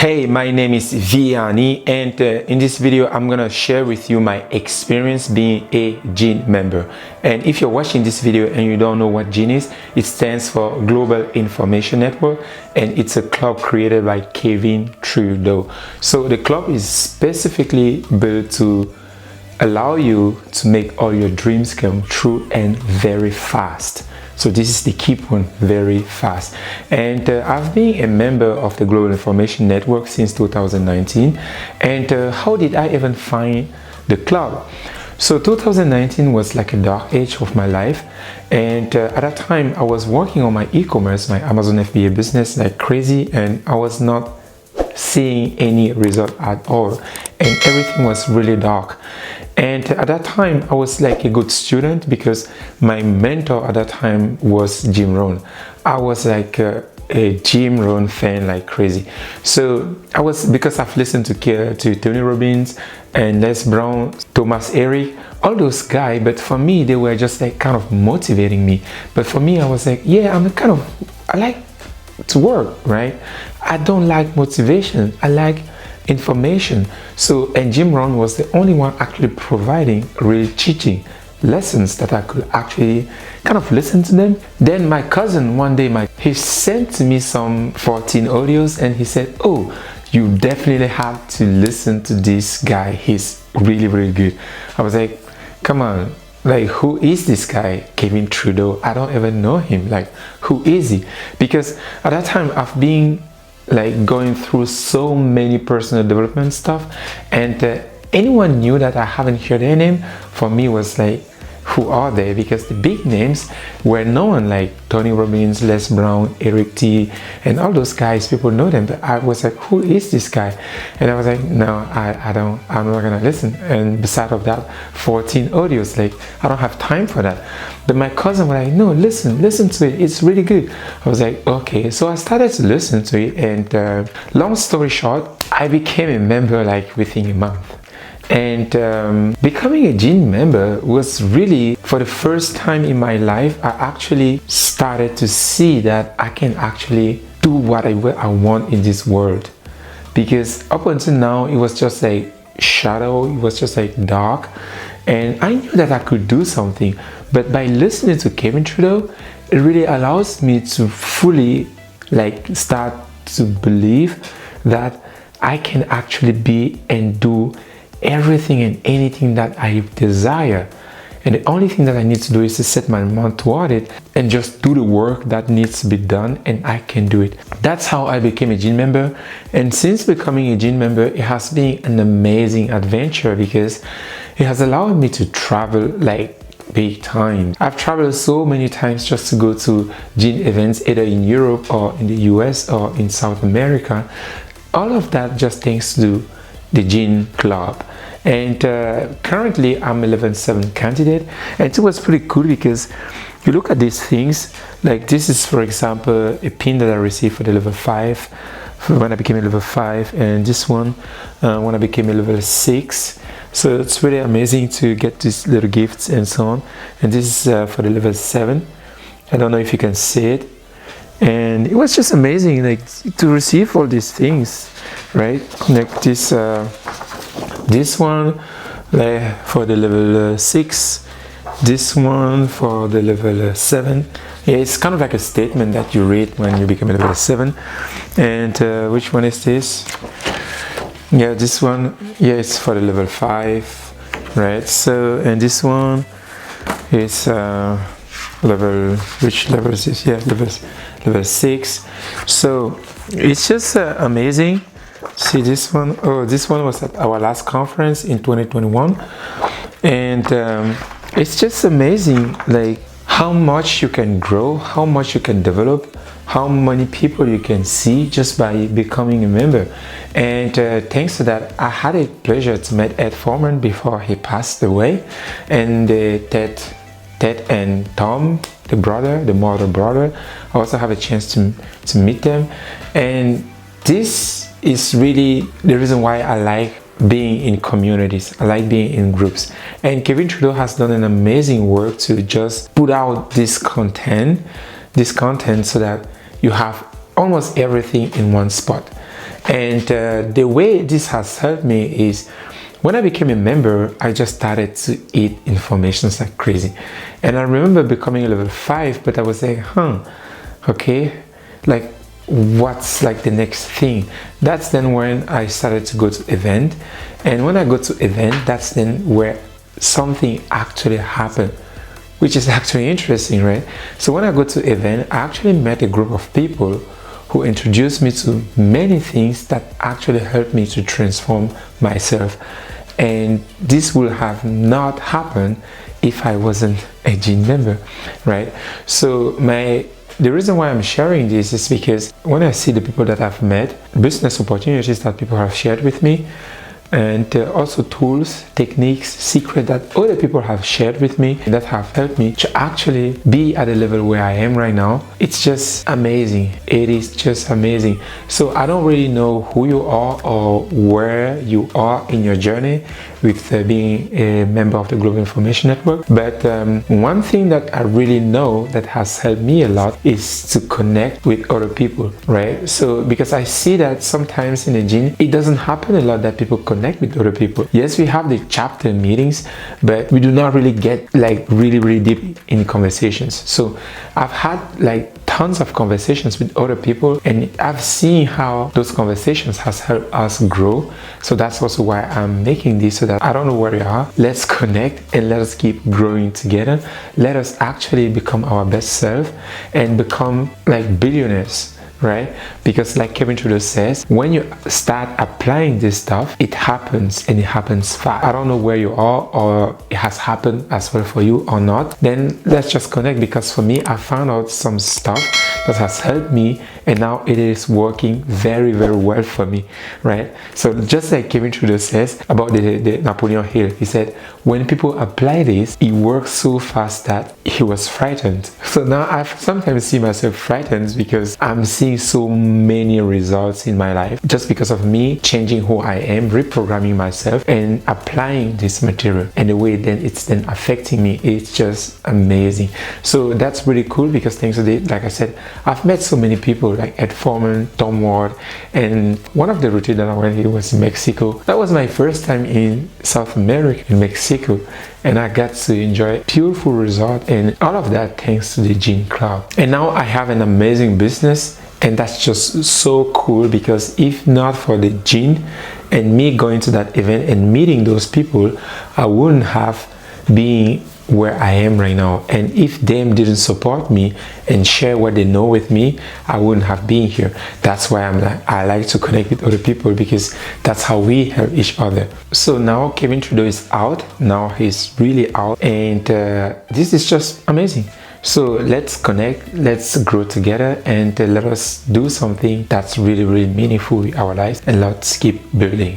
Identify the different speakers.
Speaker 1: Hey, my name is Viany, and in this video I'm gonna share with you my experience being a gym member. And if you're watching this video and you don't know what gym is, it stands for Global Information Network, and it's a club created by Kevin Trudeau. So the club is specifically built to allow you to make all your dreams come true and very fast. So this is the key point, very fast. And I've been a member of the Global Information Network since 2019. And how did I even find the club? So 2019 was like a dark age of my life. And at that time, I was working on my e-commerce, my Amazon FBA business like crazy, and I was not seeing any result at all. And everything was really dark. And at that time, I was like a good student because my mentor at that time was Jim Rohn. I was like a Jim Rohn fan like crazy. So because I've listened to Tony Robbins and Les Brown, Thomas Eric, all those guys, but for me, they were just like kind of motivating me. But for me, I was like, yeah, I like to work, right? I don't like motivation. I like information. So, and Jim Rohn was the only one actually providing real teaching lessons that I could actually kind of listen to them. Then my cousin one day, he sent to me some 14 audios and he said, oh, you definitely have to listen to this guy. He's really, really good. I was like, come on, like, who is this guy, Kevin Trudeau? I don't even know him. Like, who is he? Because at that time I've been like going through so many personal development stuff, and anyone knew that I haven't heard their name for me was like, who are they? Because the big names were known, like Tony Robbins, Les Brown, Eric T, and all those guys, people know them, but I was like, who is this guy? And I was like, no, I'm not gonna listen. And beside of that, 14 audios, like, I don't have time for that. But my cousin was like, no, listen to it, it's really good. I was like, okay. So I started to listen to it, and long story short, I became a member like within a month. And becoming a gym member was really, for the first time in my life, I actually started to see that I can actually do what I want in this world. Because up until now, it was just like shadow, it was just like dark, and I knew that I could do something. But by listening to Kevin Trudeau, it really allows me to fully like start to believe that I can actually be and do everything and anything that I desire. And the only thing that I need to do is to set my mind toward it and just do the work that needs to be done, and I can do it. That's how I became a gym member. And since becoming a gym member, it has been an amazing adventure because it has allowed me to travel like big time. I've traveled so many times just to go to gym events either in Europe or in the US or in South America. All of that just thanks to the gym club. And currently I'm a level 7 candidate, and it was pretty cool because you look at these things, like this is, for example, a pin that I received for the level 5 when I became a level 5, and this one when I became a level 6. So it's really amazing to get these little gifts and so on. And this is for the level 7. I don't know if you can see it. And it was just amazing, like, to receive all these things, right? Like this one like for the level 6, this one for the level 7. Yeah, it's kind of like a statement that you read when you become a level 7. And which one is this? Yeah, this one, yeah, it's for the level 5, right? So, and this one is level, which level is this? Yeah, level 6. So it's just amazing. See this one? Oh, this one was at our last conference in 2021, and it's just amazing, like how much you can grow, how much you can develop, how many people you can see just by becoming a member. And thanks to that, I had a pleasure to meet Ed Foreman before he passed away, and Ted and Tom, the mother brother, I also have a chance to meet them. And this is really the reason why I like being in communities. I like being in groups. And Kevin Trudeau has done an amazing work to just put out this content so that you have almost everything in one spot. And the way this has helped me is when I became a member, I just started to eat information like crazy. And I remember becoming a level 5, but I was like, okay, like what's like the next thing? That's then when I started to go to event. And when I go to event, that's then where something actually happened, which is actually interesting, right? So when I go to event, I actually met a group of people who introduced me to many things that actually helped me to transform myself. And this would have not happened if I wasn't a Gene member, right? So the reason why I'm sharing this is because when I see the people that I've met, business opportunities that people have shared with me, and also tools, techniques, secrets that other people have shared with me that have helped me to actually be at the level where I am right now. It's just amazing. It is just amazing. So I don't really know who you are or where you are in your journey with being a member of the Global Information Network, but one thing that I really know that has helped me a lot is to connect with other people, right? So because I see that sometimes in the gym it doesn't happen a lot that people connect with other people. Yes, we have the chapter meetings, but we do not really get like really deep in conversations. So I've had like tons of conversations with other people, and I've seen how those conversations has helped us grow. So that's also why I'm making this, so that I don't know where you are, let's connect and let us keep growing together. Let us actually become our best self and become like billionaires, right? Because like TechnoTutor says, when you start applying this stuff, it happens, and it happens fast. I don't know where you are, or it has happened as well for you or not. Then let's just connect, because for me, I found out some stuff that has helped me, and now it is working very well for me, right? So just like TechnoTutor says about the Napoleon Hill, he said when people apply this, it works so fast that he was frightened. So now I sometimes see myself frightened because I'm seeing so many results in my life just because of me changing who I am, reprogramming myself, and applying this material, and the way then it's then affecting me. It's just amazing. So that's really cool, because thanks to it, like I said, I've met so many people like Ed Foreman, Tom Ward, and one of the retreats that I went to was in Mexico. That was my first time in South America, in Mexico, and I got to enjoy beautiful resort, and all of that thanks to the Gene Cloud. And now I have an amazing business, and that's just so cool, because if not for the Gene and me going to that event and meeting those people, I wouldn't have been where I am right now. And if them didn't support me and share what they know with me, I wouldn't have been here. That's why I like to connect with other people, because that's how we help each other. So now TechnoTutor is out. Now he's really out, and this is just amazing. So let's connect, let's grow together, and let us do something that's really meaningful in our lives, and let's keep building.